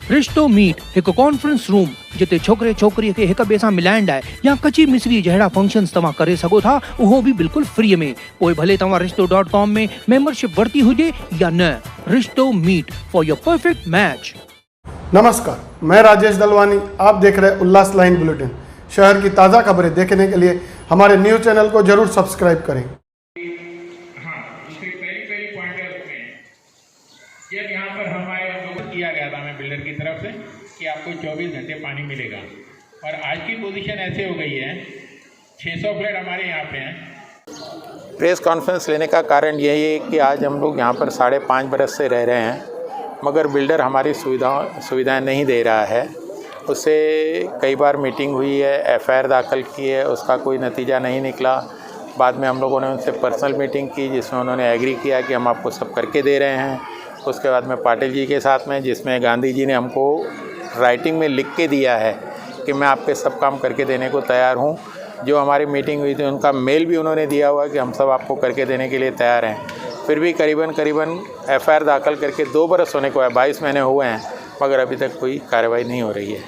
रिश्तो मीट एक conference room जिते छोकरे छोकरी के एक ॿिए सां मिलाइण लाइ या कची मिसरी जहिड़ा फंक्शन्स तव्हां करे सघो था, उहो भी बिल्कुल फ्री में। पोइ भले तव्हां रिश्तो.com में मेंबरशिप वरती हुजे या न। रिश्तो meet for your perfect match. नमस्कार, मैं राजेश दलवानी। आप देख रहे हैं उल्लास लाइन बुलेटिन। शहर की ताज़ा खबरें देखने के लिए हमारे न्यूज़ चैनल को जरूर सब्सक्राइब करें। जब यहाँ पर हमारे किया गया था हमें बिल्डर की तरफ से कि आपको 24 घंटे पानी मिलेगा, और आज की पोजीशन ऐसे हो गई है 600 फ्लैट हमारे यहाँ पे हैं। प्रेस कॉन्फ्रेंस लेने का कारण यही है कि आज हम लोग यहाँ पर 5.5 बरस से रह रहे हैं, मगर बिल्डर हमारी सुविधाएं नहीं दे रहा है। उससे कई बार मीटिंग हुई है, एफआईआर दाखिल की है, उसका कोई नतीजा नहीं निकला। बाद में हम लोगों ने उनसे पर्सनल मीटिंग की जिसमें उन्होंने एग्री किया कि हम आपको सब करके दे रहे हैं। उसके बाद में पाटिल जी के साथ में, जिसमें गांधी जी ने हमको राइटिंग में लिख के दिया है कि मैं आपके सब काम करके देने को तैयार हूँ। जो हमारी मीटिंग हुई थी उनका मेल भी उन्होंने दिया हुआ कि हम सब आपको करके देने के लिए तैयार हैं। फिर भी करीबन एफआईआर दाखिल करके 2 बरस होने को है, 22 महीने हुए हैं, मगर अभी तक कोई कार्रवाई नहीं हो रही है।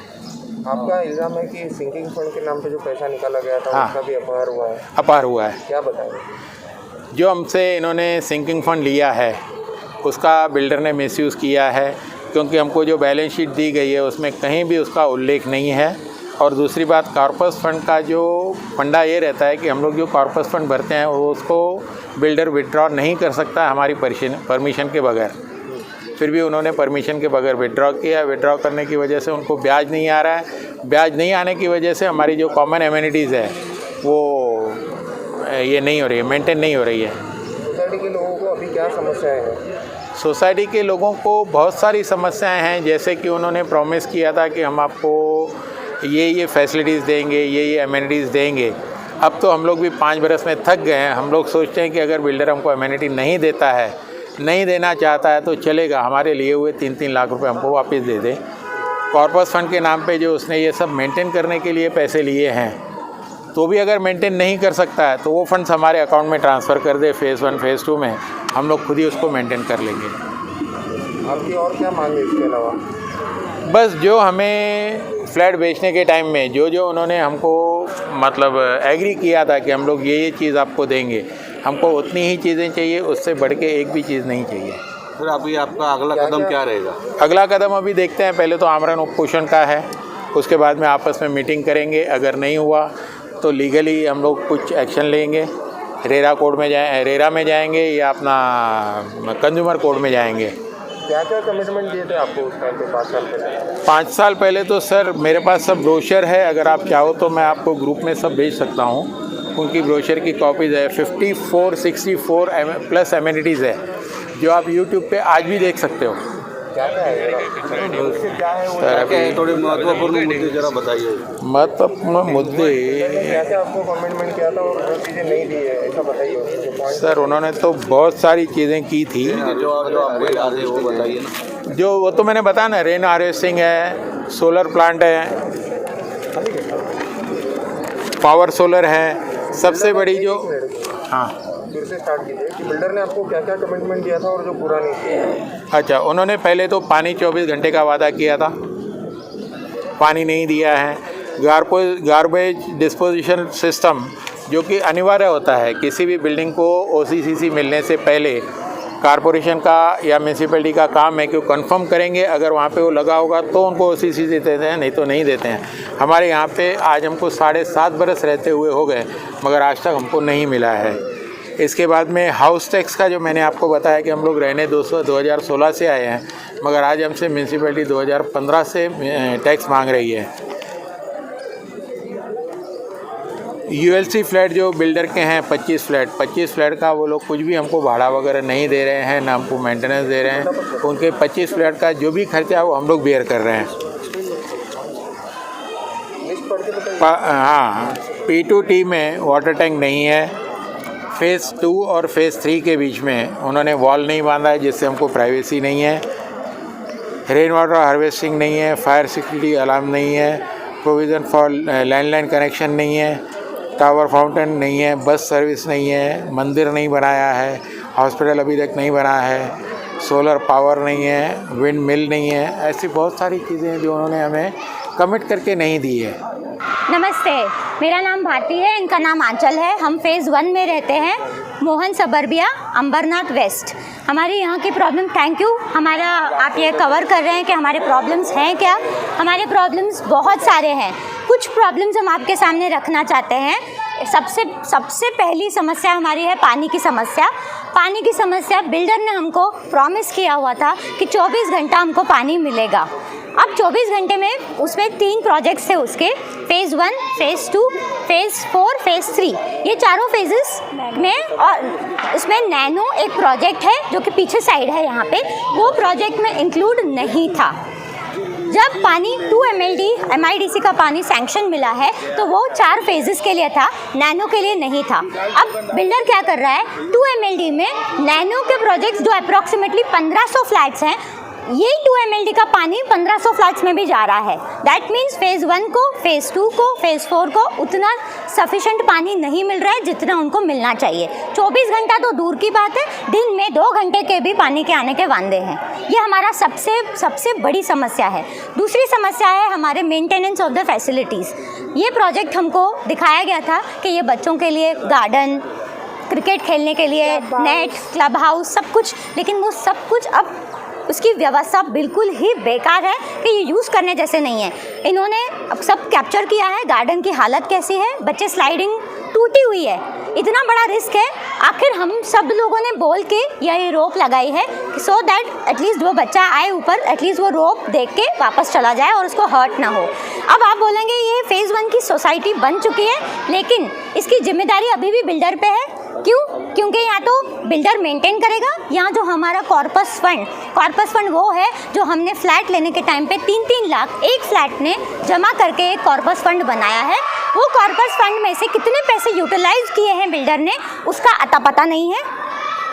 आपका इल्ज़ाम है कि सिंकिंग फंड के नाम पे जो पैसा निकाला गया था उसका भी अपहार हुआ है। अपहार हुआ है। क्या बताएं? जो हमसे इन्होंने सिंकिंग फंड लिया है उसका बिल्डर ने मिसयूज़ किया है, क्योंकि हमको जो बैलेंस शीट दी गई है उसमें कहीं भी उसका उल्लेख नहीं है। और दूसरी बात, कॉर्पस फंड का जो फंडा ये रहता है कि हम लोग जो कॉर्पस फंड भरते हैं वो उसको बिल्डर विड्रॉ नहीं कर सकता हमारी परमिशन के बगैर। फिर भी उन्होंने परमिशन के बगैर विड्रॉ किया। विड्रॉ करने की वजह से उनको ब्याज नहीं आ रहा है। ब्याज नहीं आने की वजह से हमारी जो कॉमन एमिनिटीज़ है वो ये नहीं हो रही है, मेंटेन नहीं हो रही है। सोसाइटी के लोगों को अभी क्या समस्याएं हैं? सोसाइटी के लोगों को बहुत सारी समस्याएं हैं, जैसे कि उन्होंने प्रॉमिस किया था कि हम आपको ये फैसिलिटीज़ देंगे, ये एमिनिटीज़ देंगे। अब तो हम लोग भी 5 बरस में थक गए हैं। हम लोग सोचते हैं कि अगर बिल्डर हमको एमिनिटी नहीं देता है, नहीं देना चाहता है तो चलेगा, हमारे लिए हुए 3-3 लाख रुपए हमको वापस दे दे। कॉर्पस फंड के नाम पे जो उसने ये सब मेंटेन करने के लिए पैसे लिए हैं, तो भी अगर मेंटेन नहीं कर सकता है तो वो फंड्स हमारे अकाउंट में ट्रांसफ़र कर दे। फेज़ 1 फेज़ 2 में हम लोग खुद ही उसको मेंटेन कर लेंगे। आपकी और क्या मांग है इसके अलावा? बस जो हमें फ्लैट बेचने के टाइम में जो उन्होंने हमको मतलब एग्री किया था कि हम लोग ये चीज़ आपको देंगे, हमको उतनी ही चीज़ें चाहिए, उससे बढ़ के एक भी चीज़ नहीं चाहिए। फिर अभी आपका अगला कदम क्या रहेगा? अगला कदम अभी देखते हैं। पहले तो आमरण उपोषण का है, उसके बाद में आपस में मीटिंग करेंगे। अगर नहीं हुआ तो लीगली हम लोग कुछ एक्शन लेंगे। रेरा में जाएंगे या अपना कंज्यूमर कोर्ट में जाएंगे। क्या क्या कमिटमेंट दिए थे आपको उस टाइम पे 5 साल पहले? 5 साल पहले तो सर मेरे पास सब ब्रोशर है, अगर आप चाहो तो मैं आपको ग्रुप में सब भेज सकता हूँ। उनकी ब्रोशर की कॉपीज़ है। 54-64 प्लस एमिनिटीज़ है जो आप यूट्यूब पे आज भी देख सकते हो। क्या क्या है क्या है वो? सर अभी थोड़े महत्वपूर्ण मुद्दे जरा बताइए। महत्वपूर्ण मुद्दे कैसे आपको कमिटमेंट किया था और जो चीज़ें नहीं दी है ऐसा बताइए। सर उन्होंने तो बहुत सारी चीज़ें की थी। जो आपको याद है वो बताइए ना। वो तो मैंने बताया ना, रेन हार्वेस्टिंग है, सोलर प्लांट है, पावर सोलर है। सबसे बड़ी जो फिर से स्टार्ट कीजिए कि बिल्डर ने आपको क्या क्या कमिटमेंट दिया था और जो पूरा नहीं किया। अच्छा, उन्होंने पहले तो पानी 24 घंटे का वादा किया था, पानी नहीं दिया है। गार्बेज डिस्पोजिशन सिस्टम जो कि अनिवार्य होता है किसी भी बिल्डिंग को ओसीसीसी मिलने से पहले, कारपोरेशन का या म्यूनसिपैलिटी का काम है कि वो कंफर्म करेंगे। अगर वहाँ पे वो लगा होगा तो उनको ओसीसीसी देते हैं, नहीं तो नहीं देते हैं। हमारे यहाँ पे आज हमको 7.5 बरस रहते हुए हो गए, मगर आज तक हमको नहीं मिला है। इसके बाद में हाउस टैक्स का जो मैंने आपको बताया कि हम लोग रहने 2016 से आए हैं, मगर आज हमसे म्यूनसिपैलिटी 2015 से टैक्स मांग रही है। यूएलसी फ्लैट जो बिल्डर के हैं 25 फ्लैट का वो लोग कुछ भी हमको भाड़ा वगैरह नहीं दे रहे हैं, ना हमको मेंटेनेंस दे रहे हैं। उनके 25 फ्लैट का जो भी खर्चा है वो हम लोग बेयर कर रहे हैं। हाँ, P2T में वाटर टैंक नहीं है। फेज़ 2 और फेज़ 3 के बीच में उन्होंने वॉल नहीं बांधा है, जिससे हमको प्राइवेसी नहीं है। रेन वाटर हार्वेस्टिंग नहीं है, फायर सिक्योरिटी अलार्म नहीं है, प्रोविज़न फॉर लैंडलाइन कनेक्शन नहीं है, टावर फाउंटेन नहीं है, बस सर्विस नहीं है, मंदिर नहीं बनाया है, हॉस्पिटल अभी तक नहीं बना है, सोलर पावर नहीं है, विंड मिल नहीं है, ऐसी बहुत सारी चीज़ें हैं जो उन्होंने हमें कमिट करके नहीं दी है। नमस्ते, मेरा नाम भारती है, इनका नाम आंचल है। हम फेज़ 1 में रहते हैं, मोहन सबर्बिया, अंबरनाथ वेस्ट। हमारी यहाँ की प्रॉब्लम, थैंक यू, हमारा आप ये कवर कर रहे हैं कि हमारे प्रॉब्लम्स हैं क्या। हमारे प्रॉब्लम्स बहुत सारे हैं, कुछ प्रॉब्लम्स हम आपके सामने रखना चाहते हैं। सबसे पहली समस्या हमारी है पानी की समस्या। पानी की समस्या, बिल्डर ने हमको प्रॉमिस किया हुआ था कि 24 घंटा हमको पानी मिलेगा। अब 24 घंटे में उसमें 3 प्रोजेक्ट्स थे उसके, फेज़ 1, फेज़ 2, फेज़ 4, फेज़ 3, ये चारों फेजेस में। और इसमें नैनो एक प्रोजेक्ट है जो कि पीछे साइड है यहाँ पे, वो प्रोजेक्ट में इंक्लूड नहीं था। जब पानी 2 MLD MIDC का पानी सैंक्शन मिला है तो वो 4 फेजेस के लिए था, नैनो के लिए नहीं था। अब बिल्डर क्या कर रहा है, 2 MLD में नैनो के प्रोजेक्ट्स जो अप्रॉक्सीमेटली 1500 फ्लैट्स हैं, ये 2 MLD का पानी 1500 फ्लैट्स में भी जा रहा है। दैट मीन्स फेज़ 1 को, फेज़ 2 को, फेज़ 4 को उतना सफिशेंट पानी नहीं मिल रहा है जितना उनको मिलना चाहिए। 24 घंटा तो दूर की बात है, दिन में 2 घंटे के भी पानी के आने के वांदे हैं। ये हमारा सबसे बड़ी समस्या है। दूसरी समस्या है हमारे मेंटेनेंस ऑफ द फैसिलिटीज़। ये प्रोजेक्ट हमको दिखाया गया था कि ये बच्चों के लिए गार्डन, क्रिकेट खेलने के लिए नेट, क्लब हाउस, सब कुछ, लेकिन वो सब कुछ अब उसकी व्यवस्था बिल्कुल ही बेकार है कि ये यूज़ करने जैसे नहीं है। इन्होंने अब सब कैप्चर किया है, गार्डन की हालत कैसी है, बच्चे स्लाइडिंग टूटी हुई है, इतना बड़ा रिस्क है। आखिर हम सब लोगों ने बोल के ये रोप लगाई है सो दैट एटलीस्ट वो बच्चा आए ऊपर, एटलीस्ट वो रोप देख के वापस चला जाए और उसको हर्ट ना हो। अब आप बोलेंगे ये फेज़ 1 की सोसाइटी बन चुकी है, लेकिन इसकी जिम्मेदारी अभी भी बिल्डर पे है। क्यों? क्योंकि यहाँ तो बिल्डर मेंटेन करेगा, यहाँ जो हमारा कॉर्पस फंड वो है जो हमने फ्लैट लेने के टाइम पे 3-3 लाख एक फ्लैट ने जमा करके एक कॉर्पस फंड बनाया है। वो कॉर्पस फंड में से कितने पैसे यूटिलाइज किए हैं बिल्डर ने, उसका अता पता नहीं है।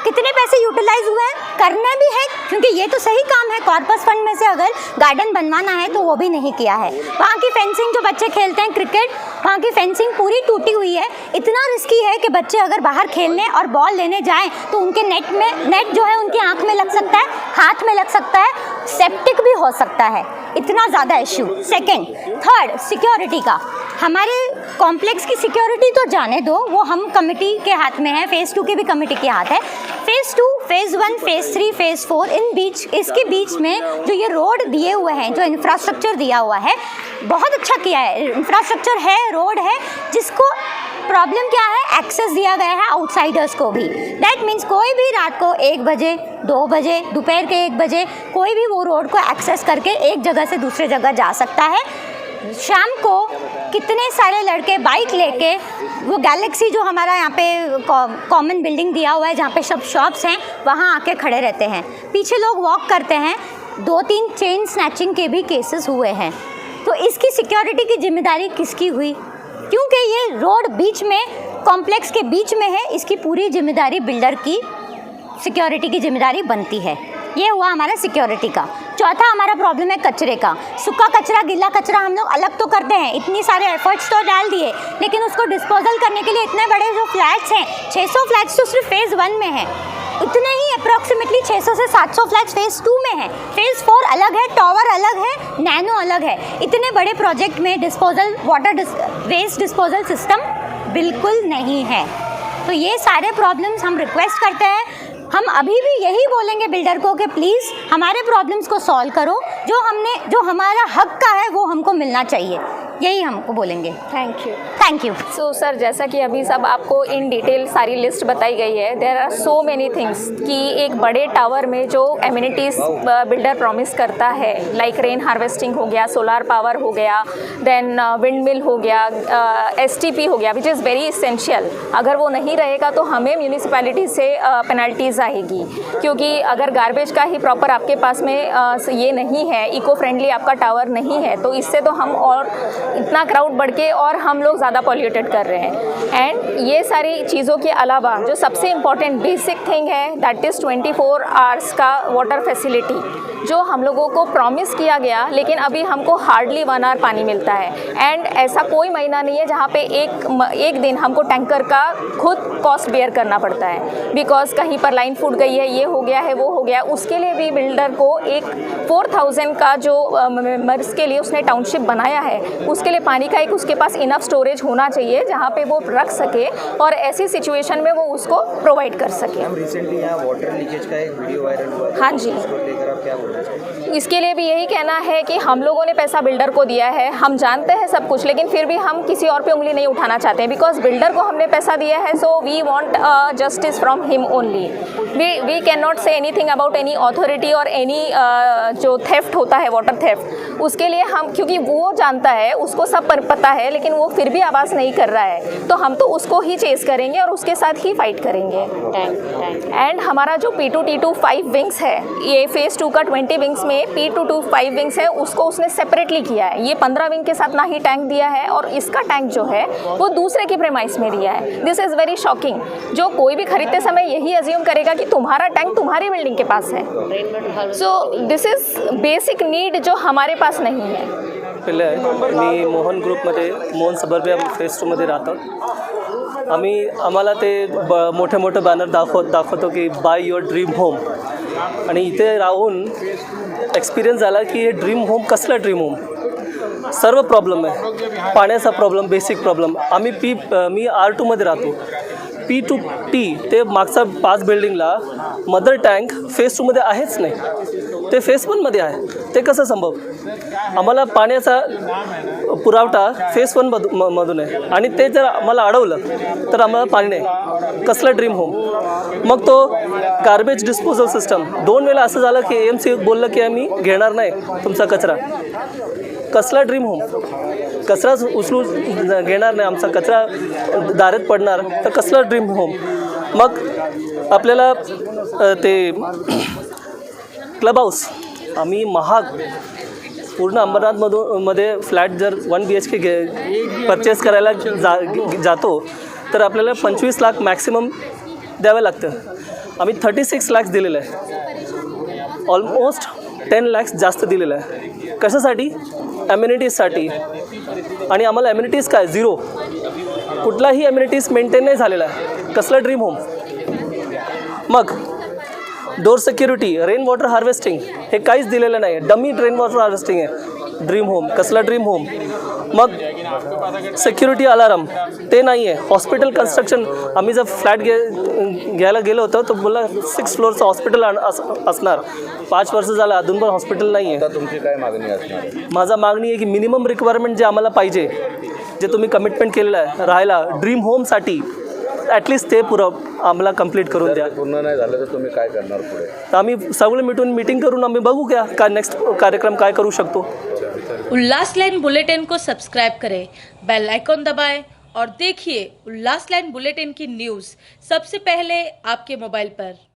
कितने पैसे यूटिलाइज हुए हैं, करना भी है, क्योंकि ये तो सही काम है। कॉर्पस फंड में से अगर गार्डन बनवाना है तो वो भी नहीं किया है। वहाँ की फेंसिंग, जो बच्चे खेलते हैं क्रिकेट, वहाँ की फेंसिंग पूरी टूटी हुई है। इतना रिस्की है कि बच्चे अगर बाहर खेलने और बॉल लेने जाएं तो उनके नेट जो है उनकी आँख में लग सकता है, हाथ में लग सकता है, सेप्टिक भी हो सकता है, इतना ज़्यादा इश्यू। सेकेंड, थर्ड, सिक्योरिटी का। हमारे कॉम्प्लेक्स की सिक्योरिटी तो जाने दो, वो हम कमेटी के हाथ में है, फेज़ 2 की भी कमेटी के हाथ है। फेज़ 2, फेज़ 1, फेज़ 3, फेज़ 4, इसके बीच में जो ये रोड दिए हुए हैं, जो इंफ्रास्ट्रक्चर दिया हुआ है, बहुत अच्छा किया है। इंफ्रास्ट्रक्चर है, रोड है, जिसको प्रॉब्लम क्या है, एक्सेस दिया गया है आउटसाइडर्स को भी। दैट मीन्स कोई भी रात को 1 बजे, 2 बजे, दोपहर के 1 बजे कोई भी वो रोड को एक्सेस करके एक जगह से दूसरे जगह जा सकता है। शाम को कितने सारे लड़के बाइक लेके, वो गैलेक्सी जो हमारा यहाँ पे कॉमन बिल्डिंग दिया हुआ है जहाँ पे सब शॉप्स हैं, वहाँ आके खड़े रहते हैं, पीछे लोग वॉक करते हैं। 2-3 चेन स्नैचिंग के भी केसेस हुए हैं। तो इसकी सिक्योरिटी की जिम्मेदारी किसकी हुई? क्योंकि ये रोड बीच में, कॉम्प्लेक्स के बीच में है, इसकी पूरी जिम्मेदारी बिल्डर की सिक्योरिटी की जिम्मेदारी बनती है। ये हुआ हमारा सिक्योरिटी का। चौथा हमारा प्रॉब्लम है कचरे का। सूखा कचरा, गीला कचरा हम लोग अलग तो करते हैं, इतनी सारे एफर्ट्स तो डाल दिए, लेकिन उसको डिस्पोजल करने के लिए इतने बड़े जो फ्लैट्स हैं, 600 फ्लैट्स तो सिर्फ फेज़ 1 में हैं, इतने ही अप्रॉक्सीमेटली 600 से 700 फ्लैट्स फेज़ 2 में हैं। फेज़ 4 अलग है, टावर अलग है, नैनो अलग है। इतने बड़े प्रोजेक्ट में डिस्पोजल, वेस्ट डिस्पोजल सिस्टम बिल्कुल नहीं है। तो ये सारे प्रॉब्लम्स हम रिक्वेस्ट करते हैं, हम अभी भी यही बोलेंगे बिल्डर को कि प्लीज़ हमारे प्रॉब्लम्स को सॉल्व करो, जो हमारा हक का है वो हमको मिलना चाहिए, यही हमको बोलेंगे। Thank you. सो सर, जैसा कि अभी सब आपको इन डिटेल सारी लिस्ट बताई गई है, there are so many things कि एक बड़े टावर में जो एमिनिटीज़ बिल्डर प्रॉमिस करता है, लाइक रेन हार्वेस्टिंग हो गया, सोलार पावर हो गया, देन विंड मिल हो गया, STP हो गया, विच इज़ वेरी इसेंशियल। अगर वो नहीं रहेगा तो हमें म्यूनिसिपैलिटी से पेनल्टीज़ आएगी, क्योंकि अगर गार्बेज का ही प्रॉपर आपके पास में ये नहीं है, इको फ्रेंडली आपका टावर नहीं है, तो इससे तो हम और इतना क्राउड बढ़ के और हम लोग ज़्यादा पॉल्यूटेड कर रहे हैं। एंड ये सारी चीज़ों के अलावा जो सबसे इम्पॉर्टेंट बेसिक थिंग है दैट इज़ 24 आवर्स का वाटर फैसिलिटी, जो हम लोगों को प्रॉमिस किया गया, लेकिन अभी हमको हार्डली 1 आवर पानी मिलता है। एंड ऐसा कोई महीना नहीं है जहाँ पे एक दिन हमको टैंकर का खुद कॉस्ट बेयर करना पड़ता है, बिकॉज कहीं पर लाइन फूट गई है, ये हो गया है, वो हो गया। उसके लिए भी बिल्डर को एक 4000 का जो मेंबर्स के लिए उसने टाउनशिप बनाया है, उसके लिए पानी का एक उसके पास इनफ स्टोरेज होना चाहिए जहाँ पे वो रख सके और ऐसी सिचुएशन में वो उसको प्रोवाइड कर सके। रिसेंटली यहाँ वाटर लीकेज का एक वीडियो वायरल हुआ है, हाँ जी, लेकर आप क्या बोलना चाहिए? इसके लिए भी यही कहना है कि हम लोगों ने पैसा बिल्डर को दिया है, हम जानते हैं सब कुछ, लेकिन फिर भी हम किसी और पे उंगली नहीं उठाना चाहते हैं, बिकॉज बिल्डर को हमने पैसा दिया है, so we want justice from him only. We can not say anything about any authority और एनी जो थेफ्ट होता है, वाटर थेफ्ट, उसके लिए हम, क्योंकि वो जानता है, उसको सब पता है, लेकिन वो फिर भी आवाज़ नहीं कर रहा है, तो हम तो उसको ही चेस करेंगे और उसके साथ ही फाइट करेंगे। एंड हमारा जो P2T2 5 विंग्स है, ये फेज़ 2 का 20 विंग्स में P2T2 5 विंग्स है, उसको उसने सेपरेटली किया है। ये 15 विंग के साथ ना ही टैंक दिया है और इसका टैंक जो है वो दूसरे की प्रेमाइस में दिया है। This is very shocking. जो कोई भी खरीदते समय यही अज्यूम करेगा कि तुम्हारा टैंक तुम्हारी बिल्डिंग के पास है। So this is basic need जो हमारे पास नहीं है। पहिले मी मोहन ग्रुपमध्ये, मोहन सबर्बिया फेज 2 मध्ये राहतो। आम्हाला ते मोठे मोठे बॅनर दाखवतो की बाय युअर ड्रीम होम, आणि इथे राहून एक्सपिरियन्स झाला की हे ड्रीम होम कसलं ड्रीम होम, सर्व प्रॉब्लेम आहे, पाण्याचा प्रॉब्लेम, बेसिक प्रॉब्लेम। मी R2 मध्ये राहतो, P2T ते मागचा 5 बिल्डिंगला मदर टँक फेज 2 मध्ये आहेच नाही, ते फेज 1 मध्ये आहे, ते कसं संभव? आम्हाला पाण्याचा पुरवठा फेज 1 मधून आहे आणि ते जर आम्हाला अडवलं तर आम्हाला पाणी नाही, कसलं ड्रीम होम? मग तो गार्बेज डिस्पोजल सिस्टम 2 वेळा असं झालं की AMC बोललं की आम्ही घेणार नाही तुमचा कचरा, कसला ड्रीम होम? कचराच उचलून घेणार नाही, आमचा कचरा दारात पडणार, तर कसला ड्रीम होम? मग आपल्याला ते क्लब हाऊस, आम्ही महाग पूर्ण अंबरनाथमध्ये फ्लॅट जर 1 BHK परचेस करायला जातो तर आपल्याला 25 लाख मॅक्सिमम द्यावं लागतं। आम्ही 36 लाख दिलेलं आहे, ऑलमोस्ट 10 लाख जास्त दिलेलं आहे। कशासाठी? ॲम्युनिटीजसाठी। आणि आम्हाला ॲम्युनिटीज काय? 0, कुठलाही ॲम्युनिटीज मेंटेन नाही झालेला आहे, कसलं ड्रीम होम? मग door security, rain water harvesting हे काहीच दिलेलं नाही, डमी रेन वॉटर हार्वेस्टिंग आहे, ड्रीम होम, कसला ड्रीम होम? मग सिक्युरिटी अलार्म ते नाही आहे, हॉस्पिटल कन्स्ट्रक्शन, आम्ही जर फ्लॅट घ्यायला गेलो होतो तर बोलला 6 फ्लोअरचं हॉस्पिटल असणार, 5 वर्ष झालं अजून पण हॉस्पिटल नाही आहे। तुमची काय मागणी असणार? माझा मागणी आहे की मिनिमम रिक्वायरमेंट जे आम्हाला पाहिजे, जे तुम्ही कमिटमेंट केलेलं आहे राहायला ड्रीम होमसाठी, ॲटलिस्ट ते आम्हाला कंप्लीट करून द्या। पूर्ण नाही झालं तर तुम्ही काय करणार पुढे? तर आम्ही सगळे मिटून मीटिंग करून आम्ही बघू क्या नेक्स्ट कार्यक्रम काय करू शकतो। उल्लास लाइन बुलेटिन को सब्सक्राइब करें, बेल आइकॉन दबाएं और देखिए उल्लास लाइन बुलेटिन की न्यूज़ सबसे पहले आपके मोबाइल पर।